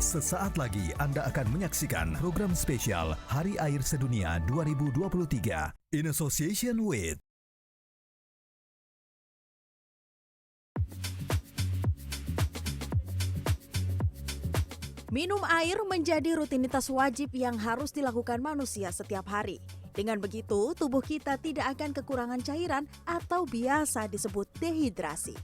Sesaat lagi Anda akan menyaksikan program spesial Hari Air Sedunia 2023 in association with Minum air menjadi rutinitas wajib yang harus dilakukan manusia setiap hari. Dengan begitu, tubuh kita tidak akan kekurangan cairan atau biasa disebut dehidrasi.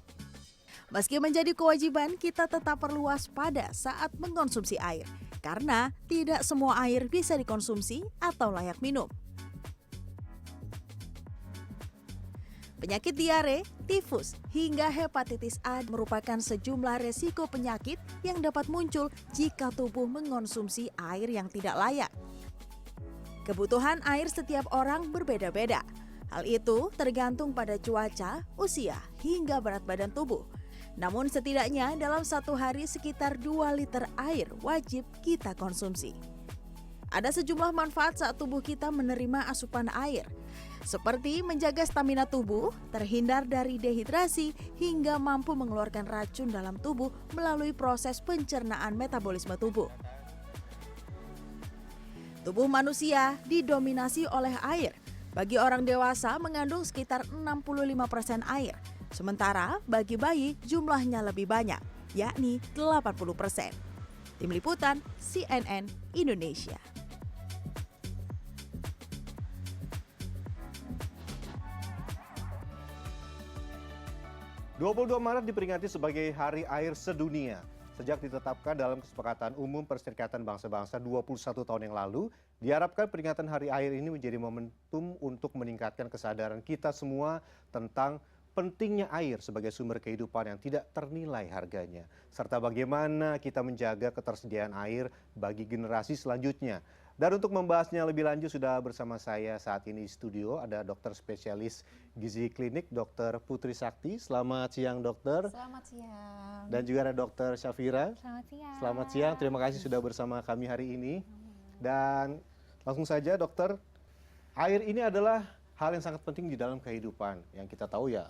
Meski menjadi kewajiban, kita tetap perlu waspada saat mengkonsumsi air, karena tidak semua air bisa dikonsumsi atau layak minum. Penyakit diare, tifus, hingga hepatitis A merupakan sejumlah resiko penyakit yang dapat muncul jika tubuh mengonsumsi air yang tidak layak. Kebutuhan air setiap orang berbeda-beda. Hal itu tergantung pada cuaca, usia, hingga berat badan tubuh. Namun setidaknya dalam satu hari sekitar 2 liter air wajib kita konsumsi. Ada sejumlah manfaat saat tubuh kita menerima asupan air, seperti menjaga stamina tubuh, terhindar dari dehidrasi, hingga mampu mengeluarkan racun dalam tubuh melalui proses pencernaan metabolisme tubuh. Tubuh manusia didominasi oleh air. Bagi orang dewasa mengandung sekitar 65% air. Sementara bagi bayi jumlahnya lebih banyak, yakni 80%. Tim Liputan CNN Indonesia. (22 Maret diperingati sebagai Hari Air Sedunia. Sejak ditetapkan dalam Kesepakatan Umum Perserikatan Bangsa-Bangsa 21 tahun yang lalu, diharapkan peringatan Hari Air ini menjadi momentum untuk meningkatkan kesadaran kita semua tentang pentingnya air sebagai sumber kehidupan yang tidak ternilai harganya, serta bagaimana kita menjaga ketersediaan air bagi generasi selanjutnya. Dan untuk membahasnya lebih lanjut sudah bersama saya saat ini di studio ada dokter spesialis gizi klinik Dr. Putri Sakti. Selamat siang dokter. Selamat siang. Dan juga ada Dr. Syafira. Selamat siang. Selamat siang, terima kasih sudah bersama kami hari ini. Dan langsung saja dokter, air ini adalah hal yang sangat penting di dalam kehidupan. Yang kita tahu ya,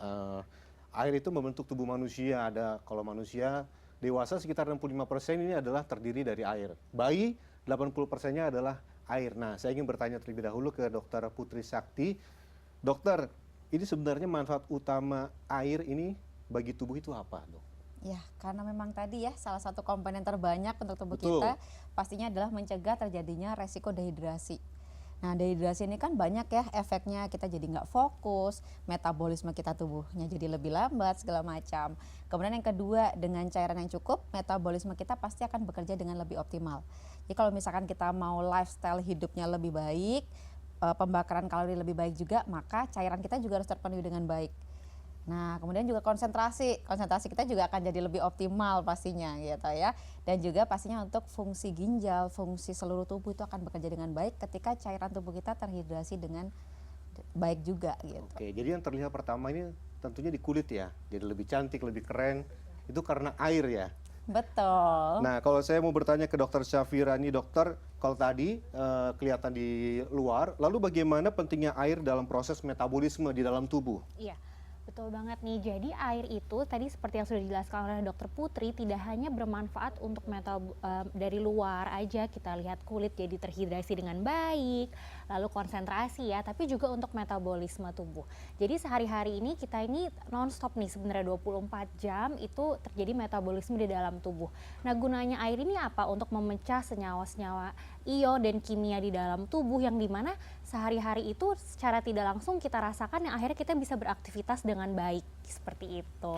air itu membentuk tubuh manusia. Kalau manusia dewasa sekitar 65% ini adalah terdiri dari air. Bayi 80%-nya adalah air. Nah, saya ingin bertanya terlebih dahulu ke Dr. Putri Sakti. Dokter, ini sebenarnya manfaat utama air ini bagi tubuh itu apa, dok? Ya, karena memang tadi ya salah satu komponen terbanyak untuk tubuh Betul. kita pastinya adalah mencegah terjadinya resiko dehidrasi. Nah, dehidrasi ini kan banyak ya efeknya, kita jadi nggak fokus, metabolisme kita tubuhnya jadi lebih lambat, segala macam. Kemudian yang kedua, dengan cairan yang cukup, metabolisme kita pasti akan bekerja dengan lebih optimal. Jadi kalau misalkan kita mau lifestyle hidupnya lebih baik, pembakaran kalori lebih baik juga, maka cairan kita juga harus terpenuhi dengan baik. Nah, kemudian juga konsentrasi kita juga akan jadi lebih optimal pastinya gitu ya. Dan juga pastinya untuk fungsi ginjal, fungsi seluruh tubuh itu akan bekerja dengan baik ketika cairan tubuh kita terhidrasi dengan baik juga gitu. Oke, jadi yang terlihat pertama ini tentunya di kulit ya. Jadi lebih cantik, lebih keren. Itu karena air ya. Betul. Nah, kalau saya mau bertanya ke Dr. Syafira nih, dokter, kalau tadi kelihatan di luar, lalu bagaimana pentingnya air dalam proses metabolisme di dalam tubuh? Iya, betul banget nih. Jadi air itu tadi seperti yang sudah dijelaskan oleh Dokter Putri tidak hanya bermanfaat untuk dari luar aja kita lihat kulit jadi terhidrasi dengan baik, lalu konsentrasi ya, tapi juga untuk metabolisme tubuh. Jadi sehari-hari ini kita ini nonstop nih sebenarnya 24 jam itu terjadi metabolisme di dalam tubuh. Nah, gunanya air ini apa? Untuk memecah senyawa-senyawa ion dan kimia di dalam tubuh yang dimana sehari-hari itu secara tidak langsung kita rasakan yang akhirnya kita bisa beraktivitas dengan baik seperti itu.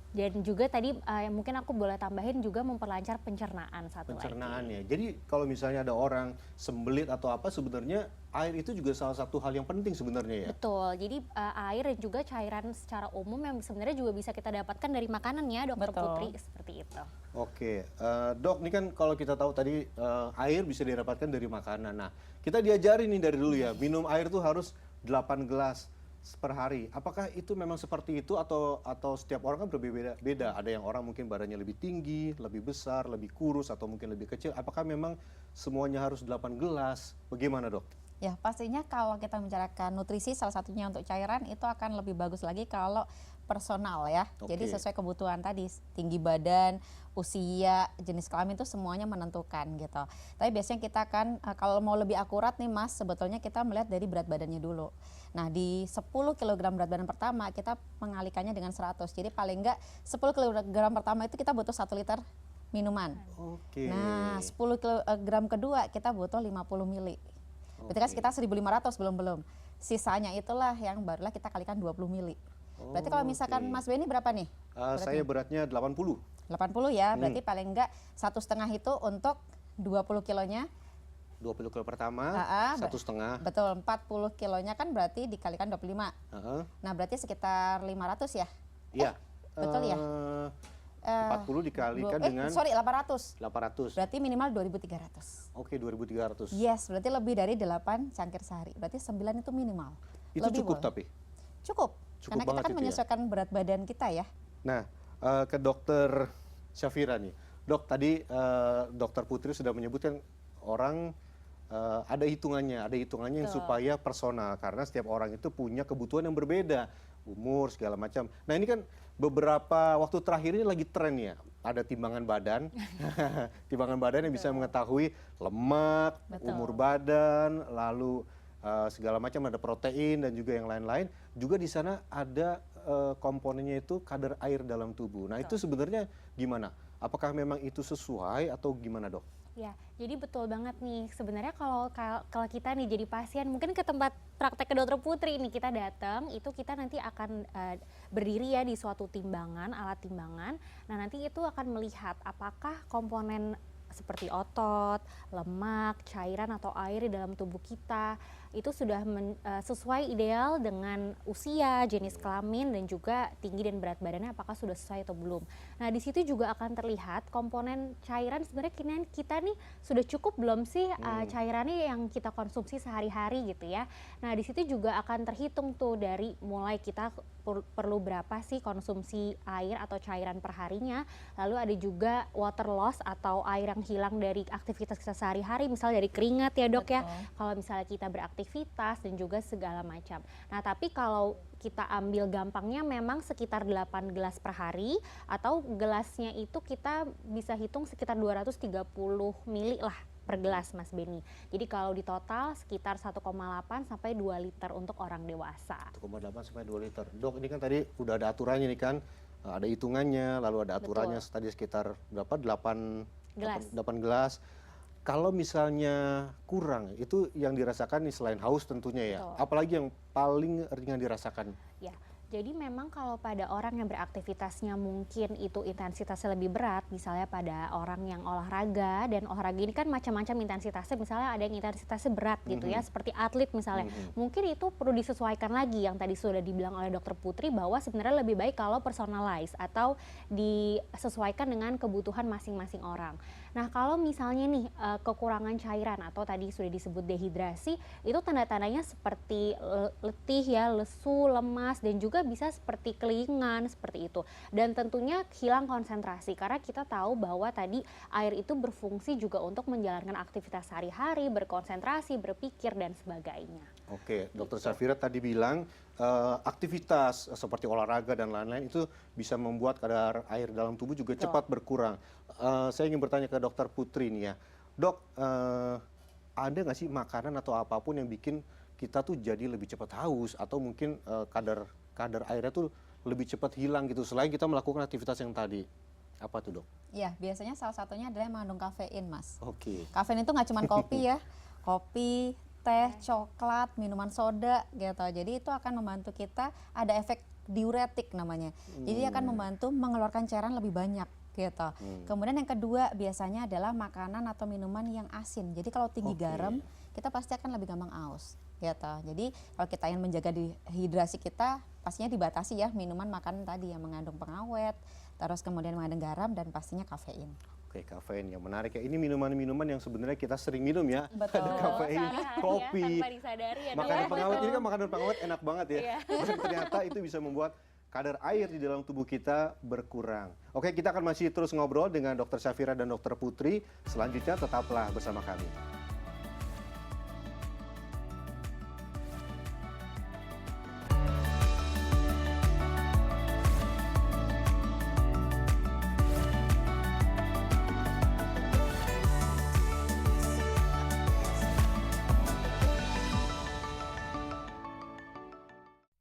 Dan juga tadi mungkin aku boleh tambahin juga memperlancar pencernaan satu lagi. Pencernaan ya. Jadi kalau misalnya ada orang sembelit atau apa, sebenarnya air itu juga salah satu hal yang penting sebenarnya ya. Betul. Jadi air dan juga cairan secara umum yang sebenarnya juga bisa kita dapatkan dari makanan ya, Dokter Betul. Putri, seperti itu. Oke, dok, ini kan kalau kita tahu tadi air bisa didapatkan dari makanan. Nah, kita diajari nih dari dulu ya, minum air tuh harus 8 gelas per hari. Apakah itu memang seperti itu atau setiap orang kan berbeda-beda? Ada yang orang mungkin badannya lebih tinggi, lebih besar, lebih kurus atau mungkin lebih kecil. Apakah memang semuanya harus 8 gelas? Bagaimana, dok? Ya, pastinya kalau kita membicarakan nutrisi, salah satunya untuk cairan itu akan lebih bagus lagi kalau personal ya. Jadi Oke. sesuai kebutuhan tadi, tinggi badan, usia, jenis kelamin itu semuanya menentukan gitu. Tapi biasanya kita akan kalau mau lebih akurat nih Mas, sebetulnya kita melihat dari berat badannya dulu. Nah, di 10 kg berat badan pertama kita mengalihkannya dengan 100. Jadi paling enggak 10 kg pertama itu kita butuh 1 liter minuman. Oke. Nah, 10 kg kedua kita butuh 50 mili. Berarti kan Oke. sekitar 1.500 belum. Sisanya itulah yang barulah kita kalikan 20 mili. Berarti kalau misalkan Oke. Mas Benny berapa nih? Saya beratnya 80. 80 ya, berarti paling enggak 1,5 itu untuk 20 kilonya. 20 kilo pertama, Ah, 1,5. Betul, 40 kilonya kan berarti dikalikan 25. Heeh. Nah, berarti sekitar 500 ya? Iya. betul ya? 40 dikalikan dengan 800. 800. Berarti minimal 2.300. Oke, 2.300. Yes, berarti lebih dari 8 cangkir sehari. Berarti 9 itu minimal. Itu Lebih cukup boleh. tapi. Cukup. Cukup Karena kita banget kan itu ya? menyesuaikan berat badan kita ya. Nah, ke dokter Syafira nih. Dok, tadi dokter Putri sudah menyebutkan orang ada hitungannya yang Betul. supaya personal karena setiap orang itu punya kebutuhan yang berbeda, umur segala macam. Nah, ini kan beberapa waktu terakhir ini lagi tren ya, ada timbangan badan, timbangan badan yang bisa mengetahui lemak, Betul. umur badan, lalu segala macam, ada protein dan juga yang lain-lain. Juga di sana ada komponennya itu kadar air dalam tubuh. Nah, itu sebenarnya gimana? Apakah memang itu sesuai atau gimana, Dok? Ya, jadi betul banget nih. Sebenarnya kalau kita nih jadi pasien, mungkin ke tempat praktek ke dokter Putri nih kita datang, itu kita nanti akan berdiri ya di suatu timbangan, alat timbangan. Nah, nanti itu akan melihat apakah komponen seperti otot, lemak, cairan atau air di dalam tubuh kita itu sudah sesuai ideal dengan usia, jenis kelamin dan juga tinggi dan berat badannya apakah sudah sesuai atau belum. Nah, di situ juga akan terlihat komponen cairan sebenarnya kita nih sudah cukup belum sih cairannya yang kita konsumsi sehari-hari gitu ya. Nah, di situ juga akan terhitung tuh dari mulai kita perlu berapa sih konsumsi air atau cairan perharinya. Lalu ada juga water loss atau air yang hilang dari aktivitas kita sehari-hari, misalnya dari keringat ya Dok ya. Betul. Kalau misalnya kita beraktivitas dan juga segala macam. Nah, tapi kalau kita ambil gampangnya memang sekitar 8 gelas per hari atau gelasnya itu kita bisa hitung sekitar 230 mili lah per gelas Mas Benny. Jadi kalau di total sekitar 1,8 sampai 2 liter untuk orang dewasa. 1,8 sampai 2 liter. Dok, ini kan tadi udah ada aturannya nih kan, ada hitungannya, lalu ada aturannya tadi sekitar berapa? 8 gelas. Kalau misalnya kurang, itu yang dirasakan nih selain haus tentunya ya. Betul. Apalagi yang paling ringan dirasakan? Ya, jadi memang kalau pada orang yang beraktivitasnya mungkin itu intensitasnya lebih berat, misalnya pada orang yang olahraga, dan olahraga ini kan macam-macam intensitasnya, misalnya ada yang intensitasnya berat gitu ya, seperti atlet misalnya, mungkin itu perlu disesuaikan lagi yang tadi sudah dibilang oleh dokter Putri bahwa sebenarnya lebih baik kalau personalize atau disesuaikan dengan kebutuhan masing-masing orang. Nah, kalau misalnya nih kekurangan cairan atau tadi sudah disebut dehidrasi, itu tanda-tandanya seperti letih ya, lesu, lemas, dan juga bisa seperti kelingan seperti itu. Dan tentunya hilang konsentrasi karena kita tahu bahwa tadi air itu berfungsi juga untuk menjalankan aktivitas sehari-hari, berkonsentrasi, berpikir dan sebagainya. Oke, Dokter Syafira tadi bilang aktivitas seperti olahraga dan lain-lain itu bisa membuat kadar air dalam tubuh juga cepat berkurang. Saya ingin bertanya ke Dokter Putri nih ya, Dok, ada nggak sih makanan atau apapun yang bikin kita tuh jadi lebih cepat haus atau mungkin kadar airnya tuh lebih cepat hilang gitu selain kita melakukan aktivitas yang tadi? Apa tuh, Dok? Ya, biasanya salah satunya adalah yang mengandung kafein, Mas. Oke. Kafein itu nggak cuma kopi ya, kopi, teh, coklat, minuman soda gitu. Jadi itu akan membantu kita, ada efek diuretik namanya. Jadi akan membantu mengeluarkan cairan lebih banyak gitu. Kemudian yang kedua biasanya adalah makanan atau minuman yang asin. Jadi kalau tinggi garam, kita pasti akan lebih gampang aus gitu. Jadi kalau kita ingin menjaga dehidrasi kita, pastinya dibatasi ya minuman makanan tadi yang mengandung pengawet, terus kemudian mengandung garam dan pastinya kafein. Oke, kafein yang menarik ya. Ini minuman-minuman yang sebenarnya kita sering minum ya. Betul. Ada kafein, Sehari-hari kopi, ya, tanpa disadari ya, Dok, makanan ya. pengawet. Ini kan makanan pengawet enak banget ya. Iya. Dan ternyata itu bisa membuat kadar air di dalam tubuh kita berkurang. Oke, kita akan masih terus ngobrol dengan Dokter Syafira dan Dokter Putri. Selanjutnya tetaplah bersama kami.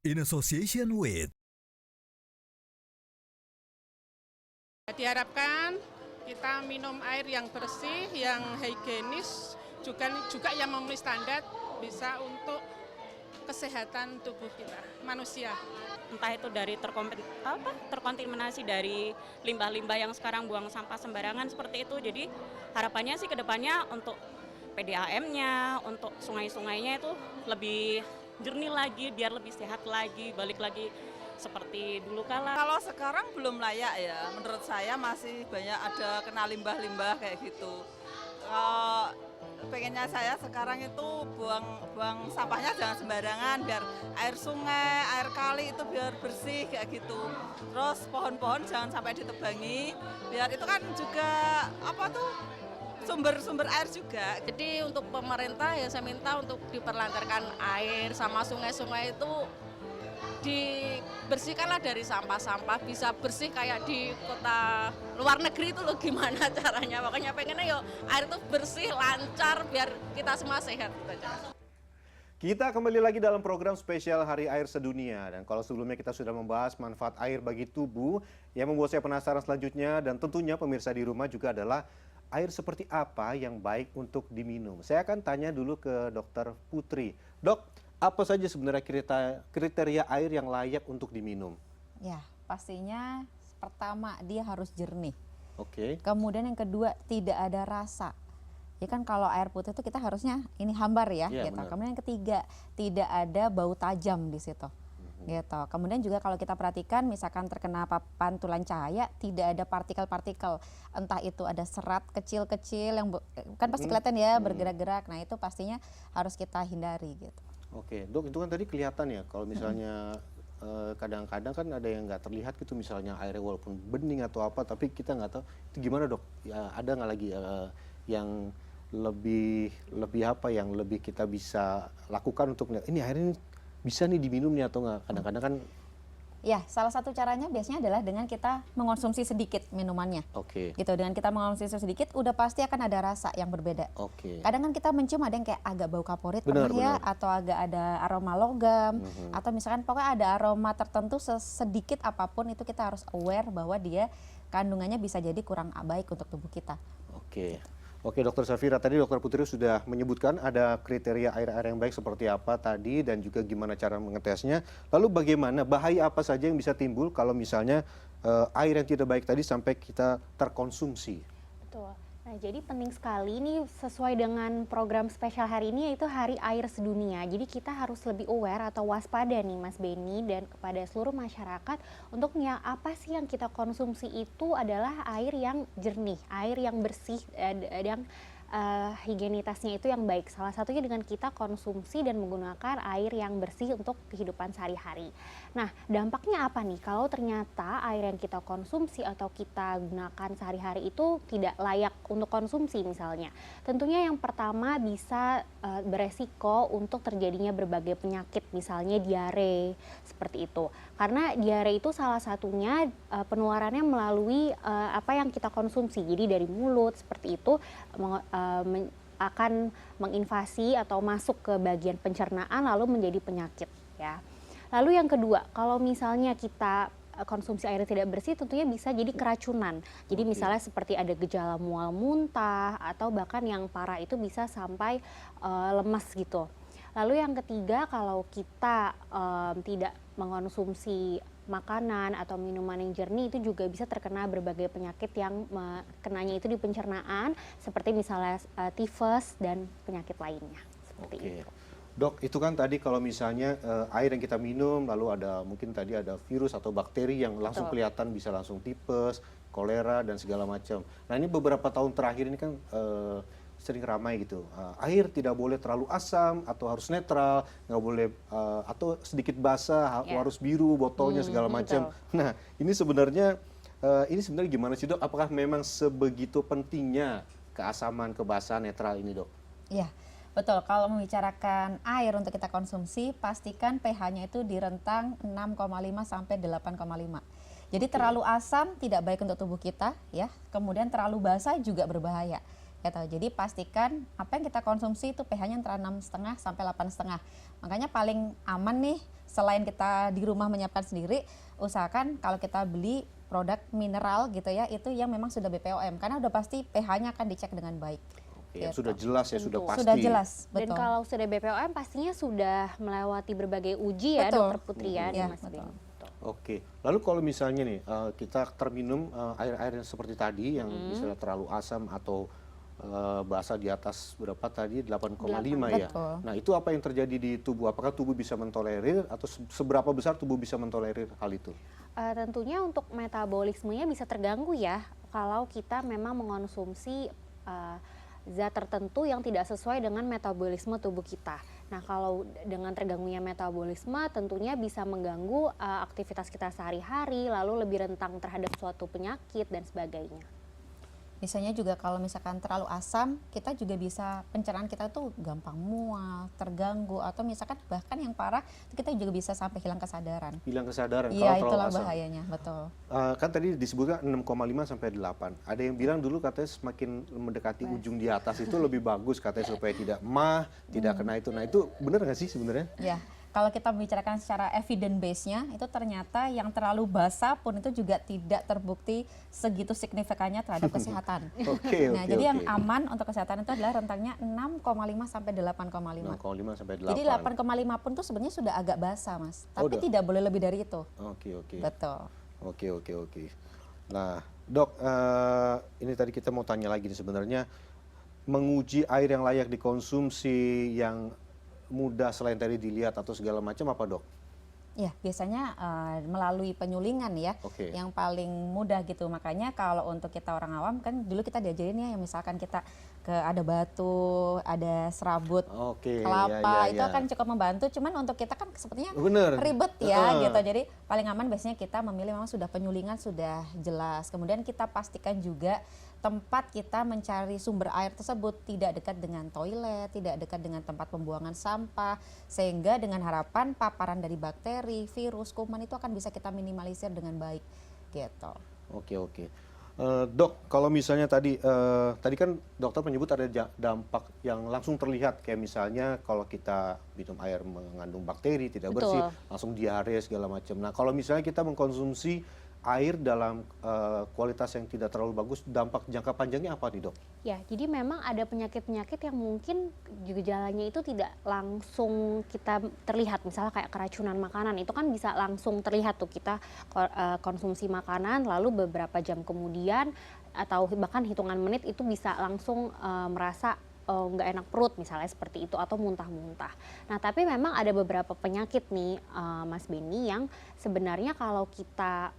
In association with Diharapkan kita minum air yang bersih, yang higienis, juga yang memenuhi standar bisa untuk kesehatan tubuh kita, manusia. Entah itu dari terkontaminasi dari limbah-limbah yang sekarang buang sampah sembarangan seperti itu. Jadi harapannya sih ke depannya untuk PDAM-nya, untuk sungai-sungainya itu lebih jernih lagi, biar lebih sehat lagi, balik lagi seperti dulu kala. Kalau sekarang belum layak ya, menurut saya masih banyak ada kena limbah-limbah kayak gitu. Pengennya saya sekarang itu buang sampahnya jangan sembarangan, biar air sungai, air kali itu biar bersih kayak gitu. Terus pohon-pohon jangan sampai ditebangi, biar itu kan juga sumber air juga. Jadi untuk pemerintah ya saya minta untuk diperlancarkan air sama sungai-sungai itu dibersihkanlah dari sampah-sampah, bisa bersih kayak di kota luar negeri itu loh, gimana caranya. Makanya pengennya yuk air itu bersih, lancar, biar kita semua sehat gitu aja. Kita kembali lagi dalam program spesial Hari Air Sedunia. Dan kalau sebelumnya kita sudah membahas manfaat air bagi tubuh, yang membuat saya penasaran selanjutnya dan tentunya pemirsa di rumah juga adalah air seperti apa yang baik untuk diminum. Saya akan tanya dulu ke Dokter Putri. Dok, apa saja sebenarnya kriteria air yang layak untuk diminum? Ya, pastinya pertama dia harus jernih. Oke. Kemudian yang kedua tidak ada rasa. Ya kan kalau air putih itu kita harusnya ini hambar ya, Iya, gitu. benar. Kemudian yang ketiga tidak ada bau tajam di situ. Gitu. Kemudian juga kalau kita perhatikan misalkan terkena pantulan cahaya tidak ada partikel-partikel, entah itu ada serat kecil-kecil yang kan pasti kelihatan ya bergerak-gerak. Nah, itu pastinya harus kita hindari gitu. Oke, Dok, itu kan tadi kelihatan ya kalau misalnya kadang-kadang kan ada yang nggak terlihat gitu, misalnya airnya walaupun bening atau apa, tapi kita nggak tahu itu gimana, Dok. Ya, ada nggak lagi yang lebih yang lebih kita bisa lakukan untuk ini air ini bisa nih diminum nih atau nggak? Kadang-kadang kan. Ya, salah satu caranya biasanya adalah dengan kita mengonsumsi sedikit minumannya. Oke. Gitu, dengan kita mengonsumsi sedikit udah pasti akan ada rasa yang berbeda. Oke. Kadang kan kita mencium ada yang kayak agak bau kaporit Benar, pernah ya, benar. atau agak ada aroma logam, atau misalkan pokoknya ada aroma tertentu sedikit apapun itu kita harus aware bahwa dia kandungannya bisa jadi kurang baik untuk tubuh kita. Oke. Oke, Dokter Safira, tadi Dokter Putri sudah menyebutkan ada kriteria air-air yang baik seperti apa tadi dan juga gimana cara mengetesnya. Lalu bagaimana, bahaya apa saja yang bisa timbul kalau misalnya air yang tidak baik tadi sampai kita terkonsumsi? Betul. Nah, jadi penting sekali ini sesuai dengan program spesial hari ini yaitu Hari Air Sedunia. Jadi kita harus lebih aware atau waspada nih Mas Beni dan kepada seluruh masyarakat untuk apa sih yang kita konsumsi itu adalah air yang jernih, air yang bersih dan higienitasnya itu yang baik. Salah satunya dengan kita konsumsi dan menggunakan air yang bersih untuk kehidupan sehari-hari. Nah, dampaknya apa nih kalau ternyata air yang kita konsumsi atau kita gunakan sehari-hari itu tidak layak untuk konsumsi misalnya? Tentunya yang pertama bisa beresiko untuk terjadinya berbagai penyakit, misalnya diare, seperti itu. Karena diare itu salah satunya penularannya melalui apa yang kita konsumsi. Jadi dari mulut seperti itu akan menginvasi atau masuk ke bagian pencernaan lalu menjadi penyakit ya. Lalu yang kedua, kalau misalnya kita konsumsi air tidak bersih tentunya bisa jadi keracunan. Jadi misalnya seperti ada gejala mual muntah atau bahkan yang parah itu bisa sampai lemas gitu. Lalu yang ketiga, kalau kita tidak mengkonsumsi makanan atau minuman yang jernih itu juga bisa terkena berbagai penyakit yang kenanya itu di pencernaan seperti misalnya tifus dan penyakit lainnya seperti itu. Dok, itu kan tadi kalau misalnya air yang kita minum lalu ada mungkin tadi ada virus atau bakteri yang langsung kelihatan bisa langsung tipes, kolera dan segala macam. Nah, ini beberapa tahun terakhir ini kan sering ramai gitu. Air tidak boleh terlalu asam atau harus netral, nggak boleh atau sedikit basah, harus biru botolnya segala macam. Nah, ini sebenarnya gimana sih, Dok? Apakah memang sebegitu pentingnya keasaman, kebasahan, netral ini, Dok? Iya, betul. Kalau membicarakan air untuk kita konsumsi, pastikan pH-nya itu di rentang 6,5 sampai 8,5. Jadi terlalu asam tidak baik untuk tubuh kita, ya. Kemudian terlalu basah juga berbahaya. Jadi pastikan apa yang kita konsumsi itu pH-nya antara 6,5 sampai 8,5. Makanya paling aman nih selain kita di rumah menyiapkan sendiri, usahakan kalau kita beli produk mineral gitu ya, itu yang memang sudah BPOM karena udah pasti pH-nya akan dicek dengan baik. Oke, yang Gitu. sudah jelas ya, sudah Tentu. pasti. Sudah jelas, Dan betul. kalau sudah BPOM pastinya sudah melewati berbagai uji ya, Betul. Dokter Putri ya, Iya, Mas betul. Beni. Betul. Oke, lalu kalau misalnya nih kita terminum air-air yang seperti tadi yang misalnya terlalu asam atau basa di atas berapa tadi 8,5 ya. Betul. Nah, itu apa yang terjadi di tubuh? Apakah tubuh bisa mentolerir atau seberapa besar tubuh bisa mentolerir hal itu? Tentunya untuk metabolismenya bisa terganggu ya kalau kita memang mengonsumsi zat tertentu yang tidak sesuai dengan metabolisme tubuh kita. Nah, kalau dengan terganggunya metabolisme tentunya bisa mengganggu aktivitas kita sehari-hari, lalu lebih rentan terhadap suatu penyakit dan sebagainya. Misalnya juga kalau misalkan terlalu asam, kita juga bisa pencernaan kita tuh gampang mual, terganggu, atau misalkan bahkan yang parah kita juga bisa sampai hilang kesadaran. Hilang kesadaran Iya, kalau itulah terlalu asam. bahayanya, betul. Kan tadi disebutkan 6,5 sampai 8. Ada yang bilang dulu katanya semakin mendekati ujung di atas itu lebih bagus katanya supaya tidak tidak kena itu. Nah, itu benar nggak sih sebenarnya? Ya, kalau kita membicarakan secara evidence base-nya, itu ternyata yang terlalu basah pun itu juga tidak terbukti segitu signifikannya terhadap kesehatan. Oke, Nah, oke, jadi yang oke. aman untuk kesehatan itu adalah rentangnya 6,5 sampai 8,5. 6,5 sampai 8. Jadi 8,5 pun tuh sebenarnya sudah agak basah, Mas. Oh, Tapi udah. tidak boleh lebih dari itu. Oke, oke. Betul. Oke. Nah, Dok, ini tadi kita mau tanya lagi nih sebenarnya menguji air yang layak dikonsumsi yang mudah selain tadi dilihat atau segala macam apa, Dok? Ya, biasanya melalui penyulingan ya, Oke. yang paling mudah gitu. Makanya kalau untuk kita orang awam kan dulu kita diajarin ya, yang misalkan kita ada batu, ada serabut Oke, kelapa, ya, itu ya. akan cukup membantu. Cuman untuk kita kan sepertinya Bener. ribet ya Heeh. gitu. Jadi paling aman biasanya kita memilih memang sudah penyulingan sudah jelas. Kemudian kita pastikan juga tempat kita mencari sumber air tersebut tidak dekat dengan toilet, tidak dekat dengan tempat pembuangan sampah, sehingga dengan harapan paparan dari bakteri, virus, kuman itu akan bisa kita minimalisir dengan baik gitu. Oke. Dok, kalau misalnya tadi kan dokter menyebut ada dampak yang langsung terlihat kayak misalnya kalau kita minum air mengandung bakteri tidak bersih, Betul. langsung diare segala macam. Nah, kalau misalnya kita mengkonsumsi air dalam kualitas yang tidak terlalu bagus, dampak jangka panjangnya apa nih, Dok? Ya, jadi memang ada penyakit-penyakit yang mungkin gejalanya itu tidak langsung kita terlihat. Misalnya kayak keracunan makanan, itu kan bisa langsung terlihat tuh kita konsumsi makanan, lalu beberapa jam kemudian atau bahkan hitungan menit itu bisa langsung merasa nggak enak perut misalnya seperti itu atau muntah-muntah. Nah, tapi memang ada beberapa penyakit nih Mas Beni yang sebenarnya kalau kita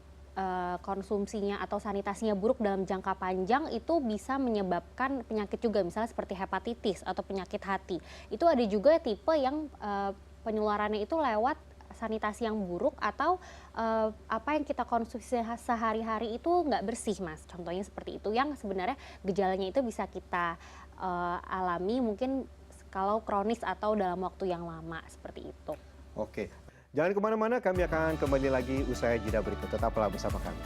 konsumsinya atau sanitasinya buruk dalam jangka panjang itu bisa menyebabkan penyakit juga, misalnya seperti hepatitis atau penyakit hati. Itu ada juga tipe yang penularannya itu lewat sanitasi yang buruk atau apa yang kita konsumsi sehari-hari itu nggak bersih, Mas. Contohnya seperti itu yang sebenarnya gejalanya itu bisa kita alami mungkin kalau kronis atau dalam waktu yang lama seperti itu. Oke. Jangan kemana-mana, kami akan kembali lagi usai jeda berikut. Tetaplah bersama kami.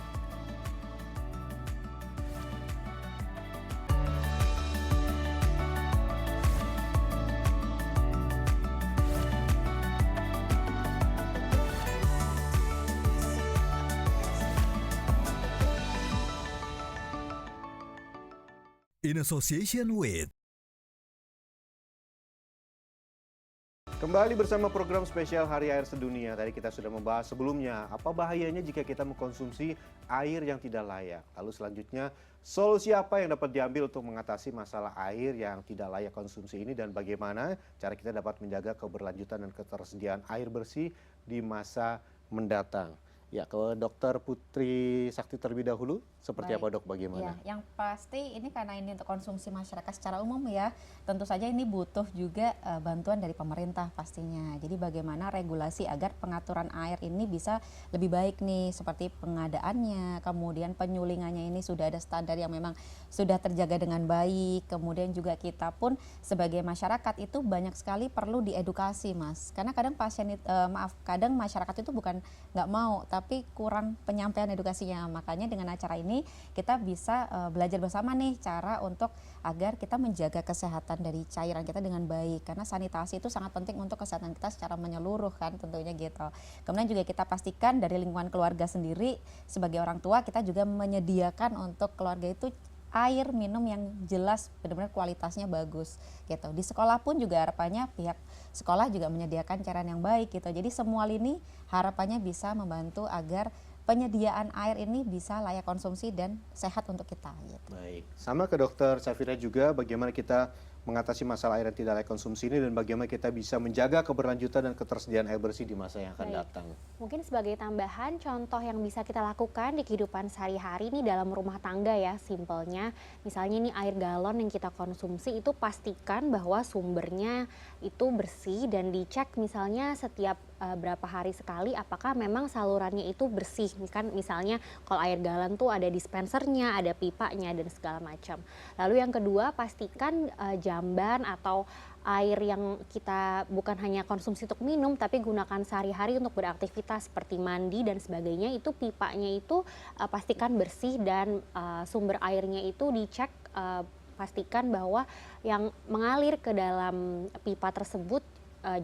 In association with Kembali bersama program spesial Hari Air Sedunia. Tadi kita sudah membahas sebelumnya apa bahayanya jika kita mengkonsumsi air yang tidak layak. Lalu selanjutnya, solusi apa yang dapat diambil untuk mengatasi masalah air yang tidak layak konsumsi ini dan bagaimana cara kita dapat menjaga keberlanjutan dan ketersediaan air bersih di masa mendatang. Ya, ke Dokter Putri Sakti terlebih dahulu. Seperti Baik. apa, Dok, bagaimana? Ya, yang pasti ini karena ini untuk konsumsi masyarakat secara umum ya, tentu saja ini butuh juga bantuan dari pemerintah pastinya. Jadi bagaimana regulasi agar pengaturan air ini bisa lebih baik nih, seperti pengadaannya, kemudian penyulingannya ini sudah ada standar yang memang sudah terjaga dengan baik. Kemudian juga kita pun sebagai masyarakat itu banyak sekali perlu diedukasi, Mas. Karena kadang kadang masyarakat itu bukan nggak mau, tapi kurang penyampaian edukasinya. Makanya dengan acara ini ini kita bisa belajar bersama nih cara untuk agar kita menjaga kesehatan dari cairan kita dengan baik, karena sanitasi itu sangat penting untuk kesehatan kita secara menyeluruh kan tentunya gitu. Kemudian juga kita pastikan dari lingkungan keluarga sendiri, sebagai orang tua kita juga menyediakan untuk keluarga itu air minum yang jelas benar-benar kualitasnya bagus gitu. Di sekolah pun juga harapannya pihak sekolah juga menyediakan cairan yang baik gitu. Jadi semua lini harapannya bisa membantu agar penyediaan air ini bisa layak konsumsi dan sehat untuk kita gitu. Baik, sama ke Dokter Safira juga, bagaimana kita mengatasi masalah air yang tidak layak konsumsi ini dan bagaimana kita bisa menjaga keberlanjutan dan ketersediaan air bersih di masa yang akan datang. Mungkin sebagai tambahan, contoh yang bisa kita lakukan di kehidupan sehari-hari ini dalam rumah tangga ya, simpelnya. Misalnya ini air galon yang kita konsumsi itu pastikan bahwa sumbernya itu bersih dan dicek misalnya setiap berapa hari sekali apakah memang salurannya itu bersih. Kan misalnya kalau air galon tuh ada dispensernya, ada pipanya dan segala macam. Lalu yang kedua, pastikan jamban atau air yang kita bukan hanya konsumsi untuk minum tapi gunakan sehari-hari untuk beraktivitas seperti mandi dan sebagainya, itu pipanya itu pastikan bersih dan sumber airnya itu dicek, pastikan bahwa yang mengalir ke dalam pipa tersebut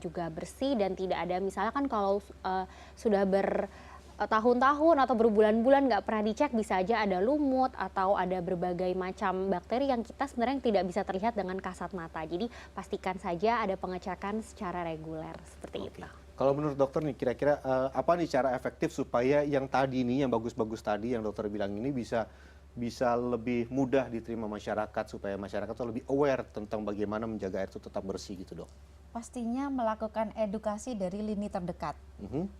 juga bersih dan tidak ada, misalnya kan kalau sudah bertahun-tahun atau berbulan-bulan nggak pernah dicek, bisa aja ada lumut atau ada berbagai macam bakteri yang kita sebenarnya tidak bisa terlihat dengan kasat mata. Jadi pastikan saja ada pengecekan secara reguler seperti itu. Kalau menurut dokter nih, kira-kira apa nih cara efektif supaya yang tadi nih, yang bagus-bagus tadi yang dokter bilang ini bisa lebih mudah diterima masyarakat, supaya masyarakat tuh lebih aware tentang bagaimana menjaga air itu tetap bersih gitu, Dok? Pastinya melakukan edukasi dari lini terdekat.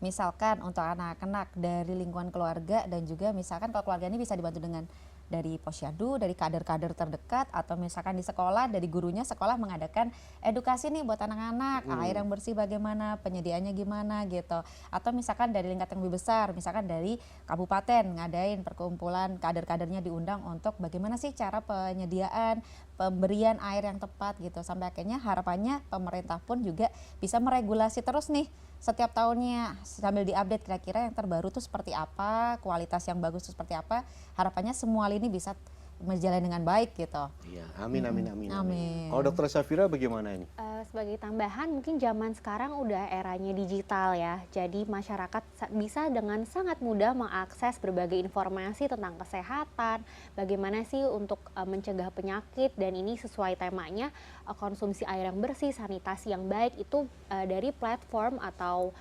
Misalkan untuk anak-anak dari lingkungan keluarga, dan juga misalkan kalau keluarga ini bisa dibantu dengan dari posyandu, dari kader-kader terdekat, atau misalkan di sekolah, dari gurunya sekolah mengadakan edukasi nih buat anak-anak, air yang bersih bagaimana, penyediaannya gimana gitu. Atau misalkan dari lingkat yang lebih besar, misalkan dari kabupaten ngadain perkumpulan kader-kadernya diundang untuk bagaimana sih cara penyediaan, pemberian air yang tepat gitu. Sampai akhirnya harapannya pemerintah pun juga bisa meregulasi terus nih setiap tahunnya, sambil diupdate kira-kira yang terbaru tuh seperti apa, kualitas yang bagus tuh seperti apa. Harapannya semua lini bisa berjalan dengan baik gitu. Iya, amin. Kalau Dokter Safira bagaimana ini? Sebagai tambahan, mungkin zaman sekarang udah eranya digital ya. Jadi masyarakat bisa dengan sangat mudah mengakses berbagai informasi tentang kesehatan, bagaimana sih untuk mencegah penyakit, dan ini sesuai temanya konsumsi air yang bersih, sanitasi yang baik itu dari platform atau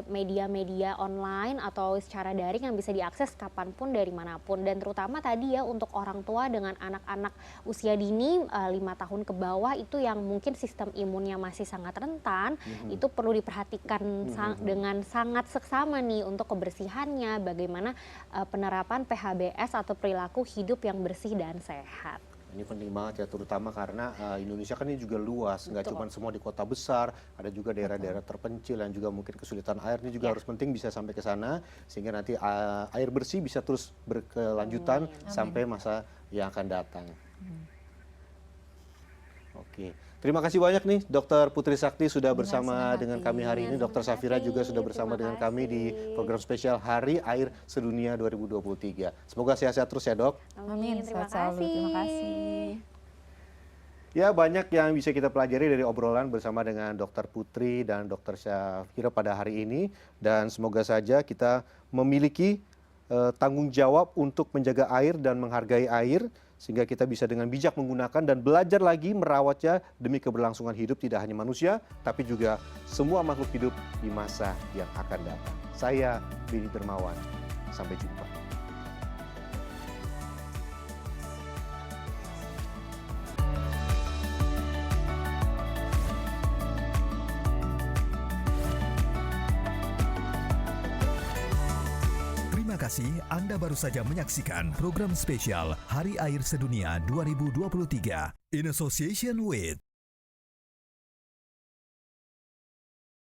media-media online atau secara daring yang bisa diakses kapanpun dari manapun. Dan terutama tadi ya untuk orang tua dengan anak-anak usia dini 5 tahun ke bawah itu yang mungkin sistem imunnya masih sangat rentan, itu perlu diperhatikan dengan sangat seksama nih untuk kebersihannya, bagaimana penerapan PHBS atau perilaku hidup yang bersih dan sehat. Ini penting banget ya, terutama karena Indonesia kan ini juga luas, nggak cuma semua di kota besar, ada juga daerah-daerah terpencil yang juga mungkin kesulitan air, ini juga harus penting bisa sampai ke sana, sehingga nanti air bersih bisa terus berkelanjutan sampai masa yang akan datang. Oke, terima kasih banyak nih Dr. Putri Sakti sudah bersama dengan kami hari ini. Dr. Safira juga sudah bersama dengan kami di program spesial Hari Air Sedunia 2023. Semoga sehat-sehat terus ya, Dok. Amin, terima kasih. Terima kasih. Ya, banyak yang bisa kita pelajari dari obrolan bersama dengan Dr. Putri dan Dr. Safira pada hari ini. Dan semoga saja kita memiliki tanggung jawab untuk menjaga air dan menghargai air, sehingga kita bisa dengan bijak menggunakan dan belajar lagi merawatnya demi keberlangsungan hidup tidak hanya manusia, tapi juga semua makhluk hidup di masa yang akan datang. Saya Beni Dermawan, sampai jumpa. Terima kasih Anda baru saja menyaksikan program spesial Hari Air Sedunia 2023 in association with